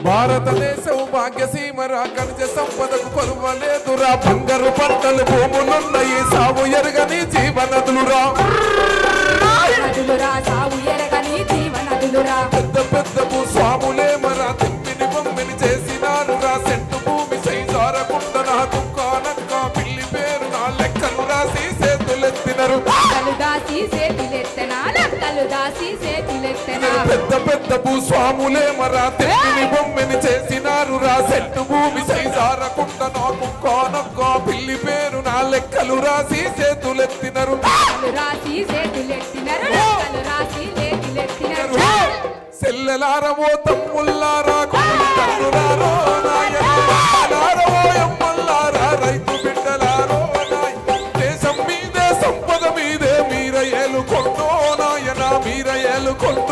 భారతదేశం భాగ్యసీమరా ఖనిజ సంపదకు కొలువలేదురా బంగారు పంటలు భూములున్నాయి సాగు ఎరగని జీవనదులురా పెద్ద పెద్ద భూస్వాములే మరా తిమ్మిని బొమ్మిని చేసినారురా సెంటు భూమి సైజారకుండా నా దుఃఖానక్క పిల్లి పేరు నా లెక్కలు రాసి చేతులెత్తినరు పెద్ద పెద్ద భూస్వాములే మరా తిమ్మిని బొమ్మిని చేసినారు రా సెంటు భూమి సైజారకుండా నా దుఃఖానక్క పిల్లి పేరు నా లెక్కలు రాసి చేతులెత్తినరు సెల్లెలారవో తమ్ముల్లారా కొడుకులారో నాయనలారో ఎమ్మల్లారా రైతు బిడ్డలారో నాయ్ దేశం మీదే సంపద మీదే మీర ఏలుకొండో నాయన మీర ఏలుకొండో